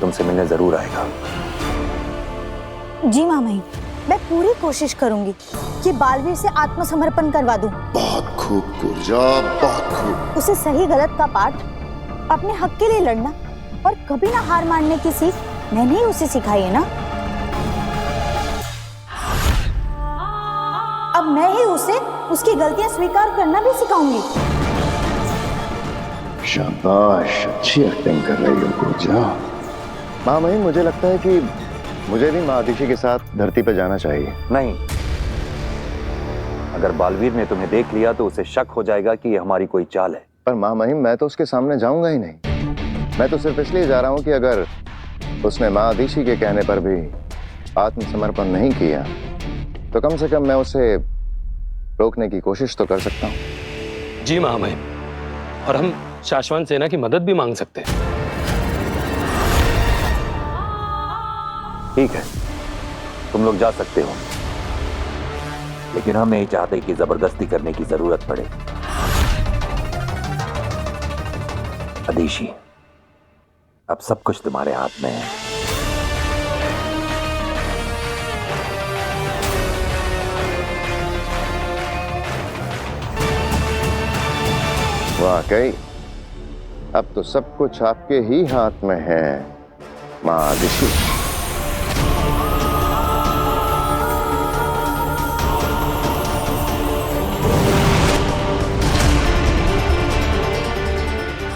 तुमसे मिलने जरूर आएगा। जी मामई, मैं पूरी कोशिश करूंगी कि बालवीर से आत्मसमर्पण करवा दूं। बहुत खूब गुर्जा, बहुत खूब। उसे सही गलत का पाठ, अपने हक के लिए लड़ना और कभी ना हार मानने की सीख मैंने ही उसे सिखाई है ना। अब मैं ही उसे उसकी गलतियां स्वीकार करना भी सिखाऊंगी। शाबाश, अच्छी एक्टिंग कर रही हो गुर्जा। हाँ भाई, मुझे लगता है कि मुझे भी महादिशी के साथ धरती पर जाना चाहिए। नहीं, अगर बालवीर ने तुम्हें देख लिया तो उसे शक हो जाएगा कि ये हमारी कोई चाल है। पर माँ महिम, मैं तो उसके सामने जाऊंगा ही नहीं। मैं तो सिर्फ इसलिए जा रहा हूँ कि अगर उसने महादिशी के कहने पर भी आत्मसमर्पण नहीं किया तो कम से कम मैं उसे रोकने की कोशिश तो कर सकता हूँ। जी महामहिम, और हम शाश्वत सेना की मदद भी मांग सकते हैं। ठीक है, तुम लोग जा सकते हो, लेकिन हम नहीं चाहते कि जबरदस्ती करने की जरूरत पड़े। अदिशी, अब सब कुछ तुम्हारे हाथ में है। वाकई अब तो सब कुछ आपके ही हाथ में है महादिशी।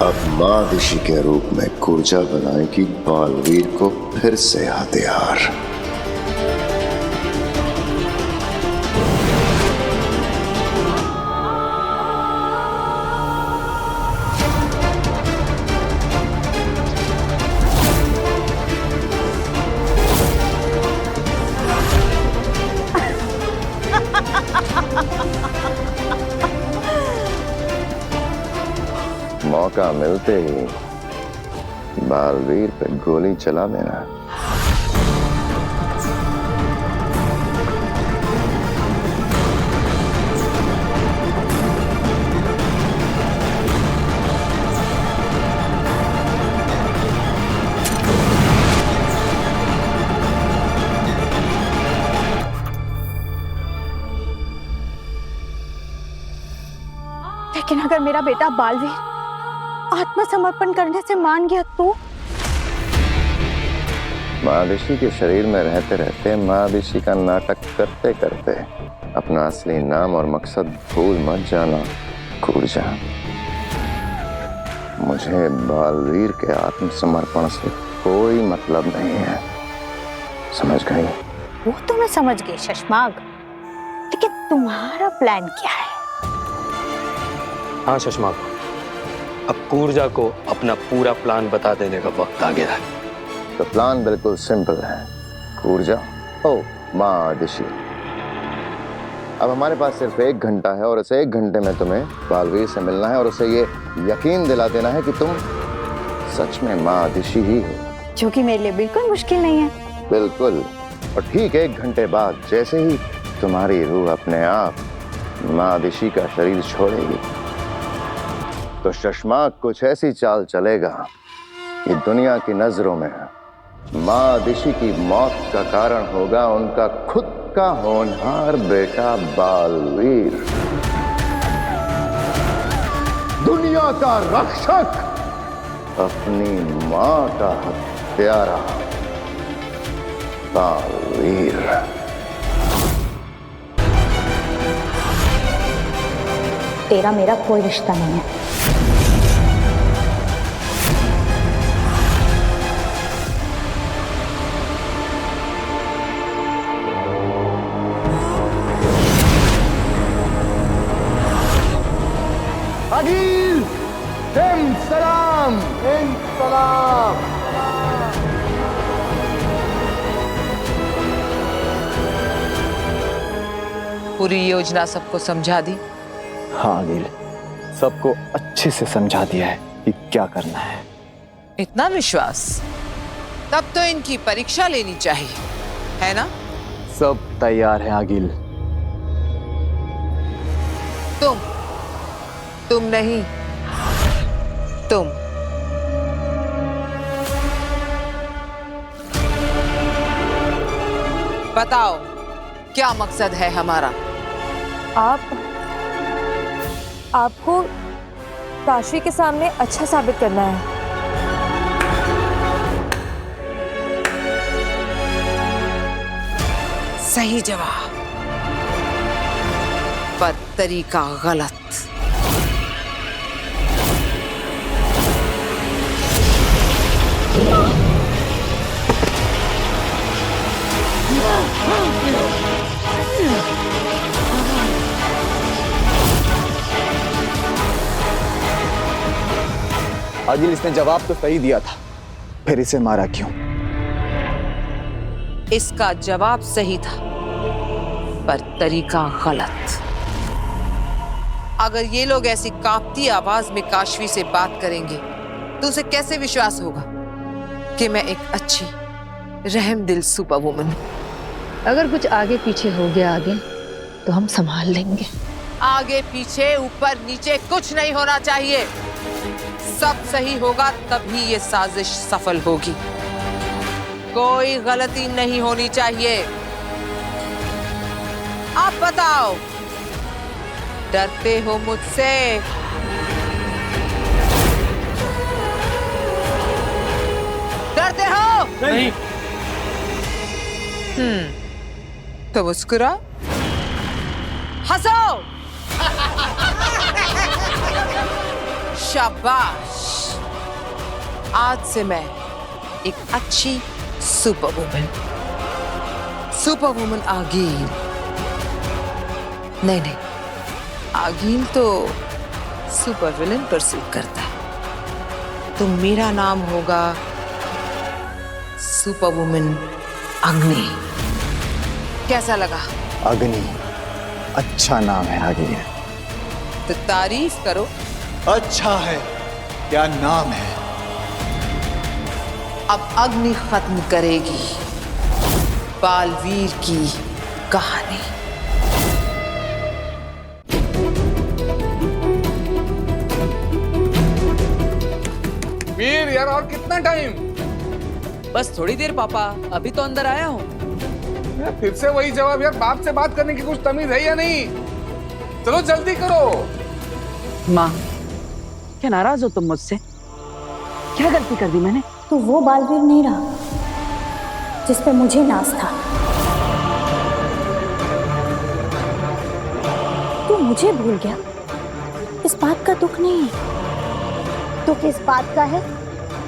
अब महादिशी के रूप में गुर्जा बनाएगी बालवीर को फिर से हथियार। मौका मिलते ही बालवीर पे गोली चला देना। लेकिन अगर मेरा बेटा बालवीर आत्मसमर्पण करने से मान गया तो? महादिशी के शरीर में रहते रहते महादिशी का नाटक करते करते अपना असली नाम और मकसद भूल मत जाना गुर्जा। मुझे बालवीर के आत्मसमर्पण से कोई मतलब नहीं है, समझ गई? वो तो मैं समझ गई शशमाग, लेकिन तुम्हारा प्लान क्या है? हाँ शशमाग, अब गुर्जा को अपना पूरा प्लान बता देने का वक्त आ गया है। तो प्लान बिल्कुल सिंपल है गुर्जा। ओ महादिशी, अब हमारे पास सिर्फ 1 घंटा है और इस 1 घंटे में तुम्हें बालवीर से मिलना है और उसे ये यकीन दिला देना है कि तुम सच में महादिशी ही हो, जो कि मेरे लिए बिल्कुल मुश्किल नहीं है। बिल्कुल। और ठीक 1 घंटे बाद जैसे ही तुम्हारी रूह अपने आप महादिशी का शरीर छोड़ेगी तो शशमाक कुछ ऐसी चाल चलेगा कि दुनिया की नजरों में महादिशी की मौत का कारण होगा उनका खुद का होनहार बेटा बालवीर, दुनिया का रक्षक, अपनी मां का हत्यारा बालवीर। तेरा मेरा कोई रिश्ता नहीं है। अगील, हिंद सलाम, हिंद सलाम। पूरी योजना सबको समझा दी? हाँ अनिल, सबको अच्छे से समझा दिया है कि क्या करना है। इतना विश्वास? तब तो इनकी परीक्षा लेनी चाहिए, है ना? सब तैयार है आगिल। तुम नहीं, तुम बताओ क्या मकसद है हमारा? आपको काशी के सामने अच्छा साबित करना है। सही जवाब, पर तरीका गलत। आगिल, इसने जवाब तो सही दिया था, फिर इसे मारा क्यों? इसका जवाब सही था, पर तरीका गलत। अगर ये लोग ऐसी कांपती आवाज में काशवी से बात करेंगे तो उसे कैसे विश्वास होगा कि मैं एक अच्छी रहमदिल सुपर वुमन हूं? अगर कुछ आगे पीछे हो गया आगे तो हम संभाल लेंगे। आगे पीछे ऊपर नीचे कुछ नहीं होना चाहिए। सब सही होगा तभी ये साजिश सफल होगी। कोई गलती नहीं होनी चाहिए। आप बताओ, डरते हो मुझसे? डरते हो? नहीं। तो मुस्कुरा, हंसो। शाबाश, आज से मैं एक अच्छी सुपर वुमन आगील नहीं, आगील तो सुपर विलन पर सूट करता है। तो मेरा नाम होगा सुपर वुमन अग्नि। कैसा लगा? अग्नि अच्छा नाम है आगिल। तो तारीफ करो। अच्छा है, क्या नाम है? अब अग्नि खत्म करेगी बालवीर की कहानी। वीर यार, और कितना टाइम? बस थोड़ी देर पापा, अभी तो अंदर आया हूँ। फिर से वही जवाब यार, बाप से बात करने की कुछ तमीज है या नहीं? चलो जल्दी करो। माँ, क्या नाराज हो तुम मुझसे? क्या गलती कर दी मैंने? तो वो बालवीर नहीं रहा जिस पे मुझे नाज था। तू मुझे भूल गया, इस बात का दुख नहीं है। दुख इस बात का है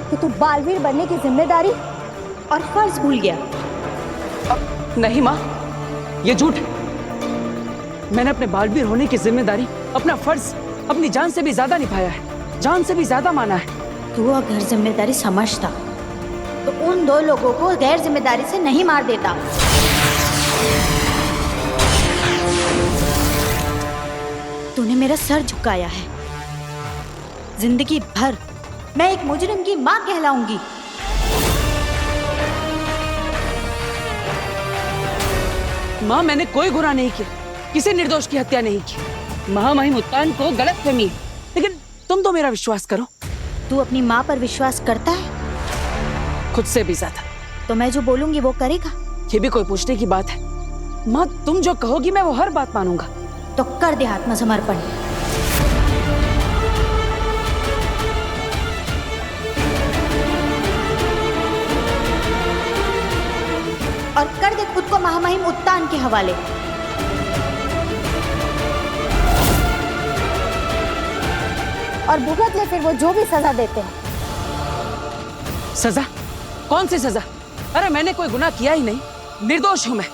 कि तू बालवीर बनने की जिम्मेदारी और फर्ज भूल गया। नहीं माँ, ये झूठ है। मैंने अपने बालवीर होने की जिम्मेदारी, अपना फर्ज अपनी जान से भी ज्यादा निभाया है, जान से भी ज्यादा माना है। तू अगर जिम्मेदारी समझता तो उन दो लोगों को गैर जिम्मेदारी से नहीं मार देता। तूने मेरा सर झुकाया है। जिंदगी भर मैं एक मुजरिम की मां कहलाऊंगी। माँ, मैंने कोई गुनाह नहीं किया, किसी निर्दोष की हत्या नहीं की। महामहिम उत्तान को गलतफहमी, लेकिन तुम तो मेरा विश्वास करो। तू अपनी माँ पर विश्वास करता है? खुद से भी ज्यादा। तो मैं जो बोलूंगी वो करेगा? ये भी कोई पूछने की बात है? माँ, तुम जो कहोगी मैं वो हर बात मानूंगा। तो कर दे आत्मसमर्पण। और कर दे खुद को महामहिम उत्तान के हवाले। और भुगत ले फिर वो जो भी सजा देते हैं। सजा? कौन सी सजा? अरे मैंने कोई गुनाह किया ही नहीं, निर्दोष हूं मैं,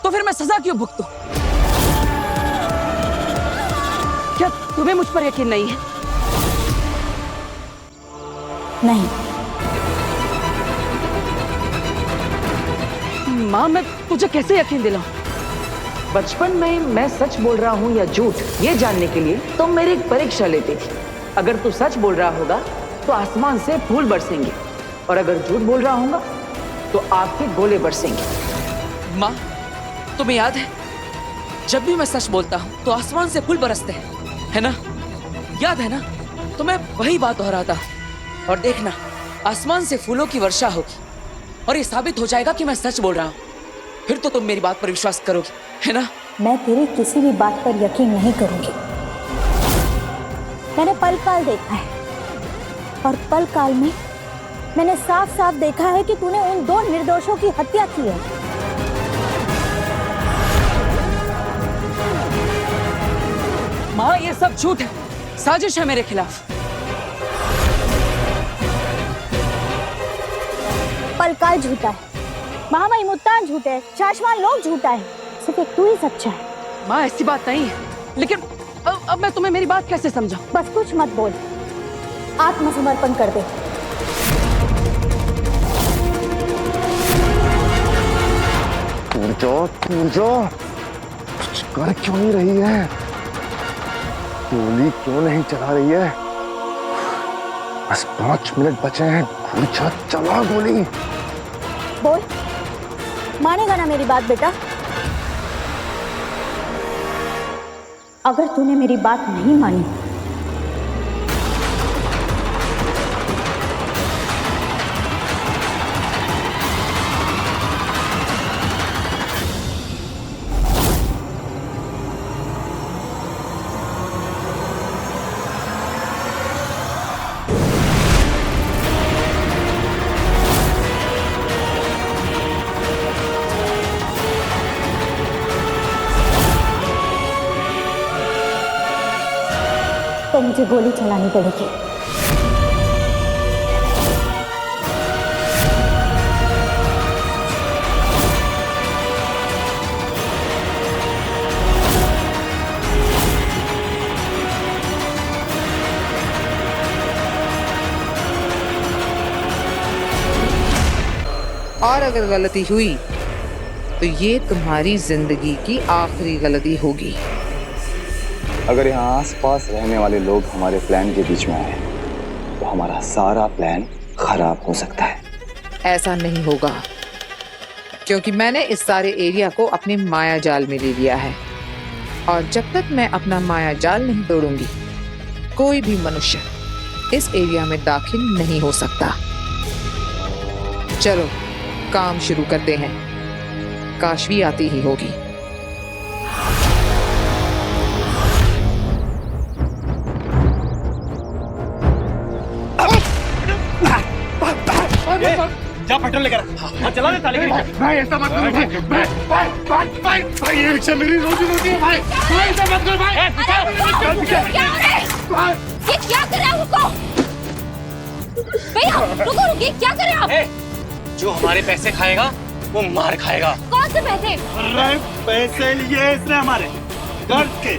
तो फिर मैं सजा क्यों भुगतूं? क्या तुम्हें मुझ पर यकीन नहीं है? नहीं। माँ, मैं तुझे कैसे यकीन दिलाऊं? बचपन में मैं सच बोल रहा हूँ या झूठ, ये जानने के लिए तुम मेरी एक परीक्षा लेती थी। अगर तू सच बोल रहा होगा तो आसमान से फूल बरसेंगे, और अगर झूठ बोल रहा होगा तो आपके गोले बरसेंगे। माँ, तुम्हें याद है जब भी मैं सच बोलता हूँ तो आसमान से फूल बरसते हैं, है ना? याद है ना? तो मैं वही बात दोहराता हूँ, और देखना आसमान से फूलों की वर्षा होगी, और ये साबित हो जाएगा कि मैं सच बोल रहा हूँ। फिर तो तुम मेरी बात पर विश्वास करोगी, है ना? मैं तेरी किसी भी बात पर यकीन नहीं करूंगी। मैंने पल काल देखा है और पल काल में मैंने साफ साफ देखा है कि तूने उन 2 निर्दोषों की हत्या की है। माँ, ये सब झूठ है, साजिश है मेरे खिलाफ। पलकाल झूठा है, महामाई मुत्तान झूठा है, शाशवान लोग झूठा है, सिर्फ एक तू ही सच्चा है। माँ, ऐसी बात नहीं है, लेकिन अब मैं तुम्हें मेरी बात कैसे समझाऊं? बस कुछ मत बोल, आत्मसमर्पण कर दे। पूर्जो, कुछ कर क्यों नहीं रही है? गोली क्यों नहीं चला रही है? बस 5 मिनट बचे हैं। पूर्जो, चला गोली। बोल, मानेगा ना मेरी बात बेटा? अगर तूने मेरी बात नहीं मानी तो मुझे गोली चलानी पड़ेगी। और अगर गलती हुई तो ये तुम्हारी जिंदगी की आखिरी गलती होगी। अगर यहाँ आसपास रहने वाले लोग हमारे प्लान के बीच में आए तो हमारा सारा प्लान खराब हो सकता है। ऐसा नहीं होगा, क्योंकि मैंने इस सारे एरिया को अपने माया जाल में ले लिया है, और जब तक मैं अपना माया जाल नहीं तोड़ूंगी, कोई भी मनुष्य इस एरिया में दाखिल नहीं हो सकता। चलो काम शुरू करते हैं, काशवी आती ही होगी। जा पेट्रोल लेकर आ, चला दे ताले। भाई ऐसा मत करो भाई ये रिक्शा मेरी रोजी रोटी है भाई ऐसा मत करो भाई। ये क्या कर रहे हो? रुको भैया, रुको रुकिए, क्या कर रहे हो आप? जो हमारे पैसे खाएगा वो मार खाएगा। कौन से पैसे? अरे पैसे लिए इसने हमारे कर्ज के,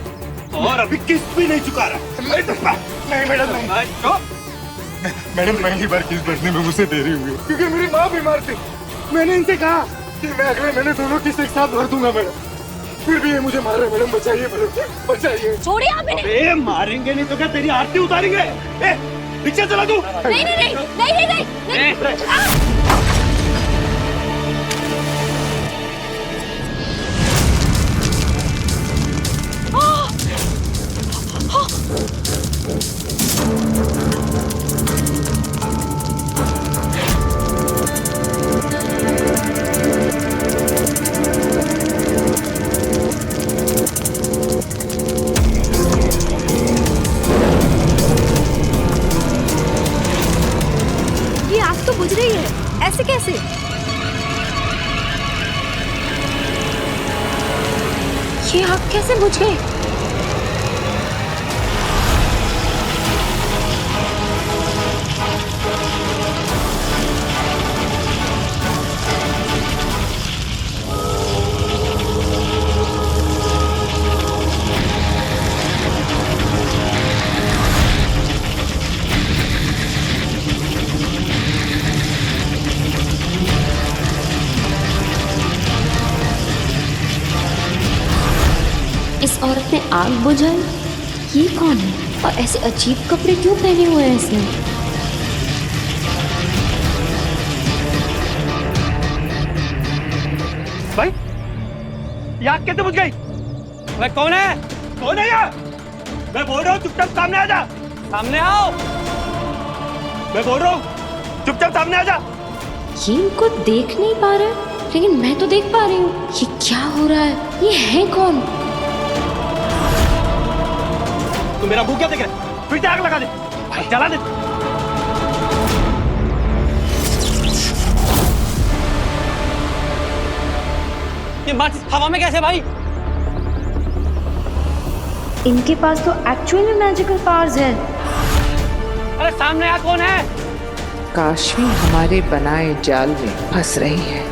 और अभी किस्त भी नहीं चुका रहा। नहीं मैडम, मैडम पहली बार किस भरने में मुझसे देरी हुई है, क्योंकि मेरी माँ बीमार थी। मैंने इनसे कहा कि मैं अगले महीने दोनों किस्त एक साथ भर दूंगा मैडम, फिर भी ये मुझे मार रहे। मैडम बचाइए, मैडम बचाइए। छोड़िए आप इन्हें। अरे मारेंगे नहीं तो क्या तेरी आरती उतारेंगे? रिक्शा चला तू। नहीं नहीं नहीं नहीं नहीं नहीं। तो बुझ रही है, ऐसे कैसे? ये आग कैसे बुझ गई? इस औरत ने आग बुझाई? ये कौन है और ऐसे अजीब कपड़े क्यों पहने हुए हैं इसने? भाई ये आग कैसे बुझ गई? भाई कौन है? कौन है ये? मैं बोल रहा हूँ चुपचाप सामने आ जा। सामने आओ, मैं बोल रहा हूँ चुपचाप सामने आ जा। ये इनको देख नहीं पा रहे। लेकिन मैं तो देख पा रही हूँ ये क्या हो रहा है। ये है कौन? तू मेरा मुंह क्या देख रहा है? फिर से आग लगा दे, जला दे। ये माचिस हवा में कैसे भाई? इनके पास तो एक्चुअली मैजिकल पावर्स है। अरे सामने आ कौन है? काशी हमारे बनाए जाल में फंस रही है।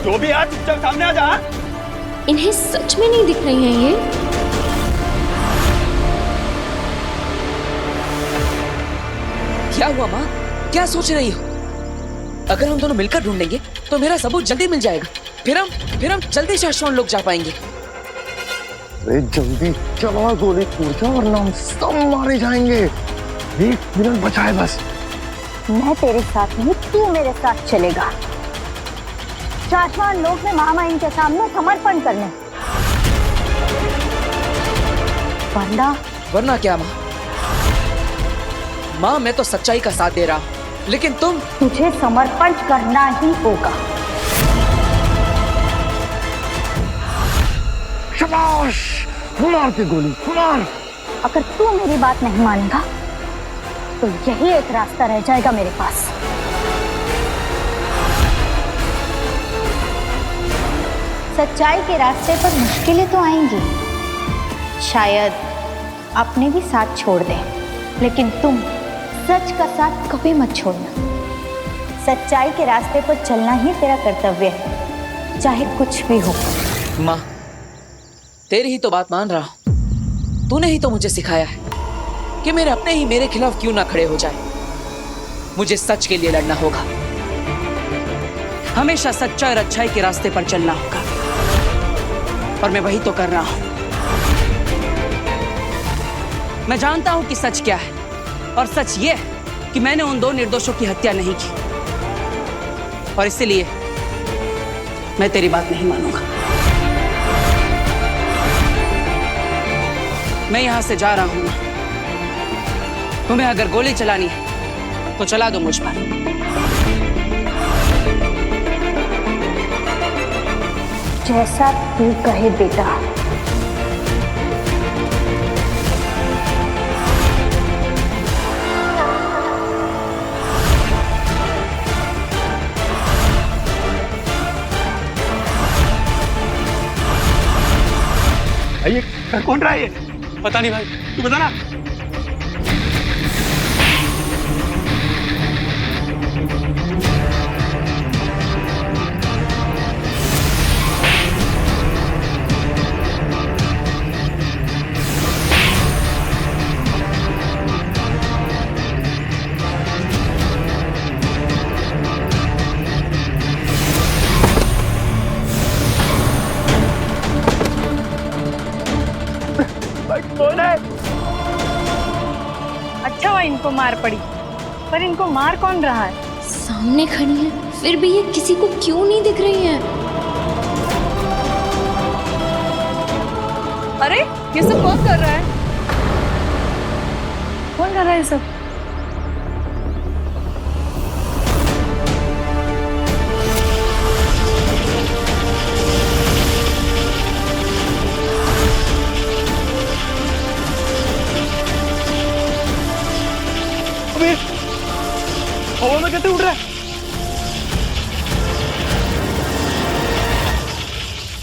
जो भी है चुपचाप सामने आ जा। इन्हें सच में नहीं दिख रही हैं ये। क्या हुआ माँ? क्या सोच रही हो? अगर हम दोनों मिलकर ढूंढेंगे तो मेरा सबूत जल्दी मिल जाएगा। फिर हम जल्दी शाश्वत लोग जा पाएंगे। अरे जल्दी चला गोली ऊर्जा, वरना हम सब मारे जाएंगे। 1 मिनट बचा है बस। मैं तेरे साथ नहीं, तू मेरे साथ चलेगा। शाश्वत लोक में महामाइन के सामने समर्पण करने। वरना क्या माँ? माँ मैं तो सच्चाई का साथ दे रहा हूँ, लेकिन तुझे समर्पण करना ही होगा। शाबाश, मार के गोली मार। अगर तू मेरी बात नहीं मानेगा तो यही एक रास्ता रह जाएगा मेरे पास। सच्चाई के रास्ते पर मुश्किलें तो आएंगी, शायद अपने भी साथ छोड़ दे, लेकिन तुम सच का साथ कभी मत छोड़ना। सच्चाई के रास्ते पर चलना ही तेरा कर्तव्य है, चाहे कुछ भी हो। माँ तेरी ही तो बात मान रहा हूँ। तूने ही तो मुझे सिखाया है कि मेरे अपने ही मेरे खिलाफ क्यों ना खड़े हो जाए। मुझे सच के लिए लड़ना होगा, हमेशा सच्चाई और अच्छाई के रास्ते पर चलना होगा, और मैं वही तो कर रहा हूं। मैं जानता हूं कि सच क्या है, और सच ये है कि मैंने उन 2 निर्दोषों की हत्या नहीं की, और इसलिए मैं तेरी बात नहीं मानूंगा। मैं यहां से जा रहा हूं। तुम्हें अगर गोली चलानी है तो चला दो मुझ पर। जैसा तू कहे बेटा। ये कौन रहा है? ये पता नहीं भाई, तू बता ना। कौन है? अच्छा हुआ इनको मार पड़ी, पर इनको मार कौन रहा है? सामने खड़ी है, फिर भी ये किसी को क्यों नहीं दिख रही है? अरे ये सब कौन कर रहा है? कौन कर रहा है ये सब? हवा में कैसे उड़ रहा है?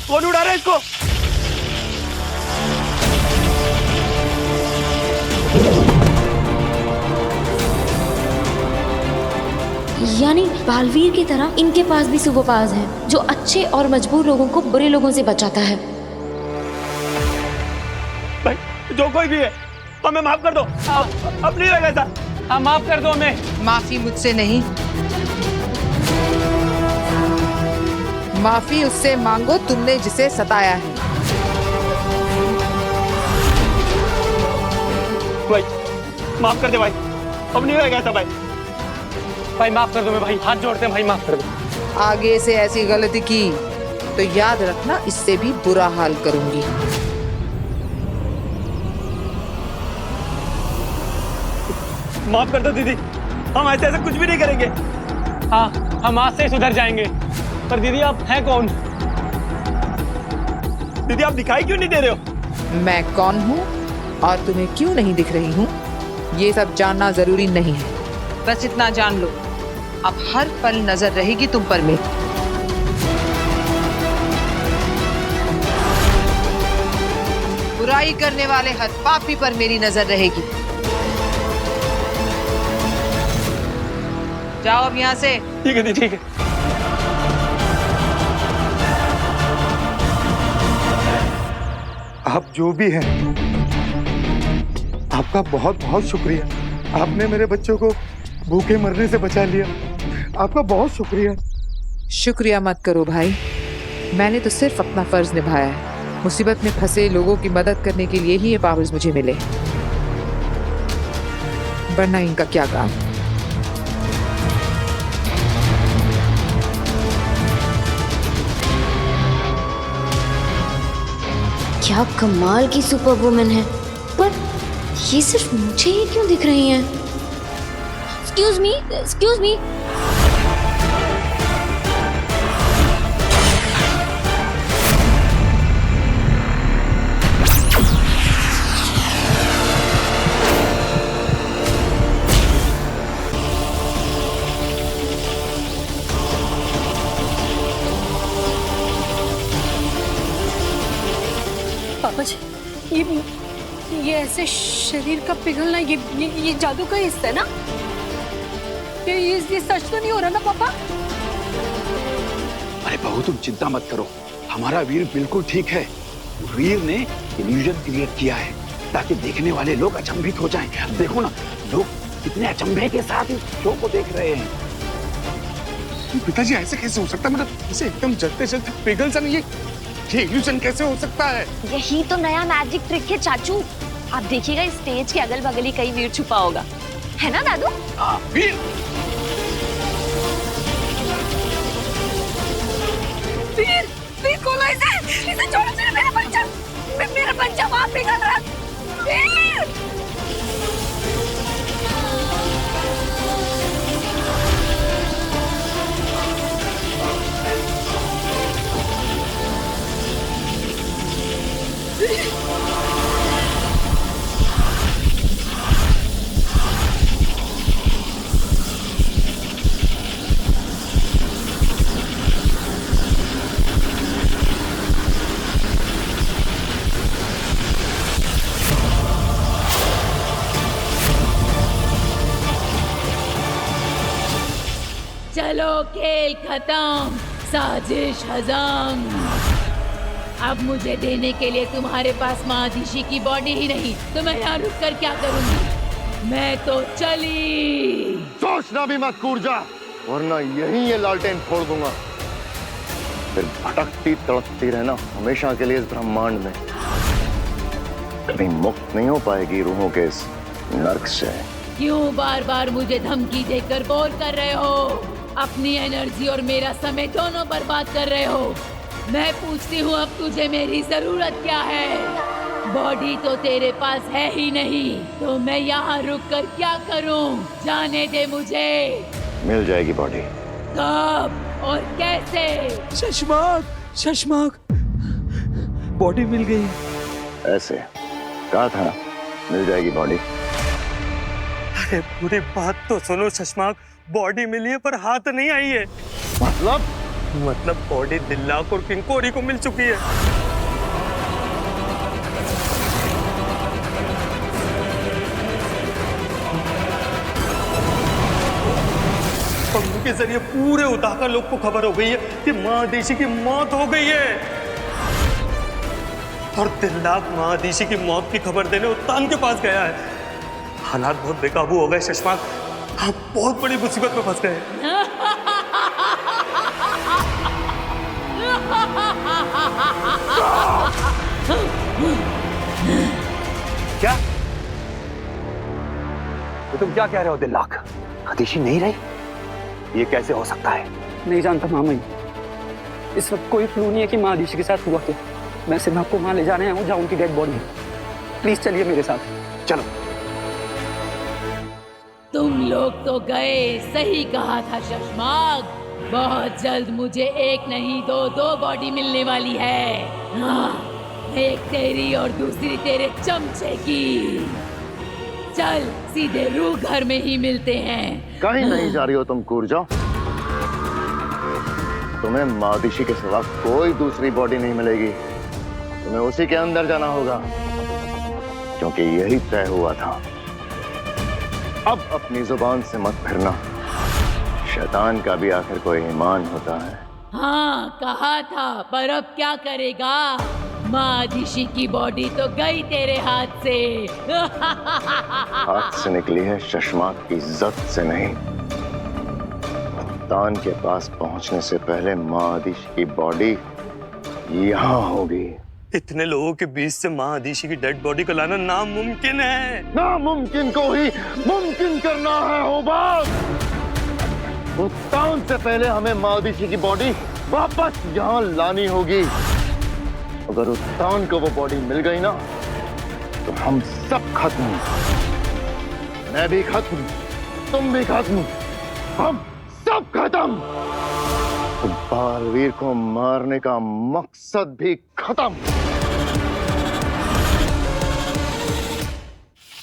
कौन उड़ा रहा है इसको? यानी बालवीर की तरह इनके पास भी सुपर पावर्स हैं, जो अच्छे और मजबूर लोगों को बुरे लोगों से बचाता है। भाई जो कोई भी है हमें माफ कर दो। अब नहीं रहेगा ऐसा। हाँ माफ कर दो हमें। माफी मुझसे नहीं, माफी उससे मांगो तुमने जिसे सताया है। भाई माफ कर दे भाई, अब नहीं रहेगा ऐसा। भाई भाई माफ कर दो। मैं भाई हाथ जोड़ते हैं भाई, माफ कर दो। आगे से ऐसी गलती की तो याद रखना, इससे भी बुरा हाल करूंगी। माफ कर दो दीदी, हम ऐसे कुछ भी नहीं करेंगे। हाँ, हम आज से सुधर जाएंगे। पर दीदी आप हैं कौन? दीदी आप दिखाई क्यों नहीं दे रहे हो? मैं कौन हूँ और तुम्हें क्यों नहीं दिख रही हूँ, ये सब जानना जरूरी नहीं है। बस इतना जान लो, अब हर पल नजर रहेगी तुम पर मेरी। बुराई करने वाले हर पापी पर मेरी नजर रहेगी। जाओ अब यहाँ से। ठीक है दीदी, ठीक है। आप जो भी हैं, आपका बहुत बहुत शुक्रिया। आपने मेरे बच्चों को भूखे मरने से बचा लिया। आपका बहुत शुक्रिया। शुक्रिया मत करो भाई, मैंने तो सिर्फ अपना फर्ज निभाया है। मुसीबत में फंसे लोगों की मदद करने के लिए ही ये पावर्स मुझे मिले, वरना इनका क्या काम। क्या कमाल की सुपर वुमन है, पर ये सिर्फ मुझे ही क्यों दिख रही हैं? Excuse me, excuse me. पापा जी, ये ऐसे शरीर का पिघलना, ये जादू का हिस्सा है ना? ये सच तो नहीं हो रहा ना पापा? अरे बहू तुम चिंता मत करो, हमारा वीर बिल्कुल ठीक है। वीर ने इल्यूजन क्रिएट किया है ताकि देखने वाले लोग अचंभित हो जाएं। अब देखो ना, लोग कितने अचंभे के साथ इस शो को देख रहे हैं। पिताजी ऐसे कैसे हो सकता है? मतलब इसे एकदम जलते जलते पिघल सा नहीं, ये इल्यूजन कैसे हो सकता है? यही तो नया मैजिक ट्रिक है चाचू। आप देखिएगा इस स्टेज के अगल बगल ही कहीं वीर छुपा होगा, है ना दादू? वीर वीर, वीर खोलो इसे छोड़ो, मेरा बच्चा वहाँ पिघल रहा है। वीर! चलो खेल खत्म, साजिश हजम। अब मुझे देने के लिए तुम्हारे पास महादिशी की बॉडी ही नहीं, तो मैं यहाँ रुक कर क्या करूंगी? मैं तो चली। सोचना भी मत कूर्जा, वरना यहीं ये लालटेन फोड़ दूंगा। फिर भटकती तड़पती रहना हमेशा के लिए इस ब्रह्मांड में। कभी मुक्त नहीं हो पाएगी रूहों के इस नर्क से। क्यों बार बार मुझे धमकी देकर बोर कर रहे हो? अपनी एनर्जी और मेरा समय दोनों बर्बाद कर रहे हो। मैं पूछती हूँ, अब तुझे मेरी जरूरत क्या है? बॉडी तो तेरे पास है ही नहीं, तो मैं यहाँ रुक कर क्या करूँ? जाने दे मुझे। मिल जाएगी बॉडी। कब और कैसे? शशमाक बॉडी मिल गई। ऐसे कहा था ना, मिल जाएगी बॉडी। अरे पूरी बात तो सुनो शशमाक, बॉडी मिली है पर हाथ नहीं आई है। मतलब बॉडी दिल्लाक और किंकोरी को मिल चुकी है। पंखु के जरिए पूरे उताका लोग को खबर हो गई है कि महादेशी की मौत हो गई है, और दिल्लाक महादेशी की मौत की खबर देने उत्तान के पास गया है। हालात बहुत बेकाबू हो गए शशमाक, आप बहुत बड़ी मुसीबत में फंस गए। क्या? तो तुम क्या कह रहे हो दिल्लाक? हदीशी नहीं रही? ये कैसे हो सकता है? नहीं जानता मामा जी, इस वक्त कोई क्लू नहीं है कि महादिशी के साथ हुआ क्या। मैं सिर्फ आपको वहां ले जाने आया हूँ जहाँ उनकी डेड बॉडी है। प्लीज चलिए मेरे साथ। चलो। तुम लोग तो गए, सही कहा था शशमाक। बहुत जल्द मुझे एक नहीं दो बॉडी मिलने वाली है। हाँ, एक तेरी और दूसरी तेरे चमचे की। चल सीधे रूह घर में ही मिलते हैं। कहीं नहीं जा रही हो तुम कूरजा। तुम्हें मादिशी के सिवा कोई दूसरी बॉडी नहीं मिलेगी। तुम्हें उसी के अंदर जाना होगा, क्योंकि यही तय हुआ था। अब अपनी जुबान से मत फिरना। शैतान का भी आखिर कोई ईमान होता है। हाँ कहा था, पर अब क्या करेगा? मादिशी की बॉडी तो गई तेरे हाथ से। हाथ से निकली है, शशमाक की इज्जत से नहीं। तान के पास पहुंचने से पहले मादिशी की बॉडी यहाँ होगी। इतने लोगों के बीच से माँ आदिशी की डेड बॉडी को लाना नामुमकिन है। नामुमकिन को ही मुमकिन करना है होबाग। उत्तान से पहले हमें मादिशी की बॉडी वापस यहाँ लानी होगी। अगर उत्तान को वो बॉडी मिल गई ना, तो हम सब खत्म। मैं भी खत्म, तुम भी खत्म, हम सब खत्म। तो बालवीर को मारने का मकसद भी खत्म।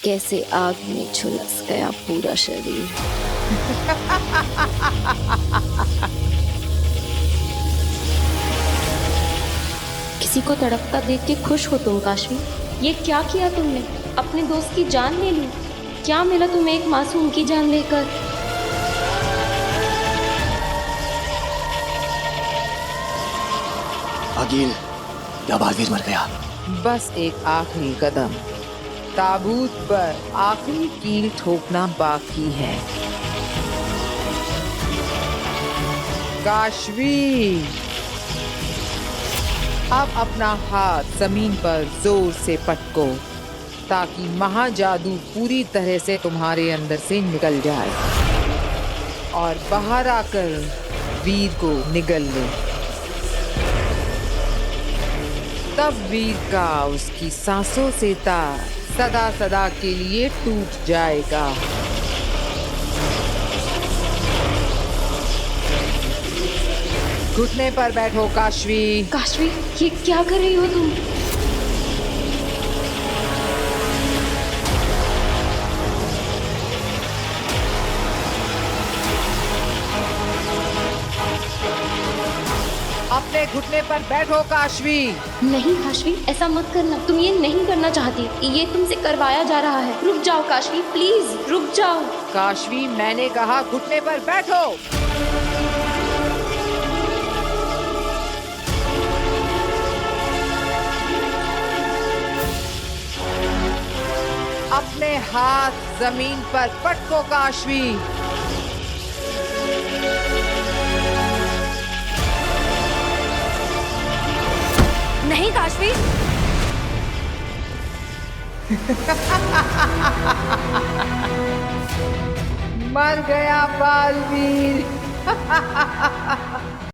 कैसे आग में झुलस गया पूरा शरीर। किसी को तड़पता देख के खुश हो तुम काशवी? ये क्या किया तुमने? अपने दोस्त की जान ले ली। क्या मिला तुम्हें एक मासूम की जान लेकर? अकील, या बालवीर मर गया? बस एक आखिरी कदम, ताबूत पर आखिरी कील ठोकना बाकी है। काशवी, अब अपना हाथ जमीन पर जोर से पटको, ताकि महाजादू पूरी तरह से तुम्हारे अंदर से निकल जाए और बाहर आकर वीर को निगल ले। तब वीर का उसकी सांसों से तार सदा सदा के लिए टूट जाएगा। घुटने पर बैठो काशवी। काशवी, ये क्या कर रही हो तुम? अपने घुटने पर बैठो काशवी। नहीं काशवी, ऐसा मत करना। तुम ये नहीं करना चाहती, ये तुमसे करवाया जा रहा है। रुक जाओ काशवी, प्लीज रुक जाओ। काशवी, मैंने कहा घुटने पर बैठो। अपने हाथ जमीन पर पटको काशवी। नहीं काशवी। मर गया बालवीर।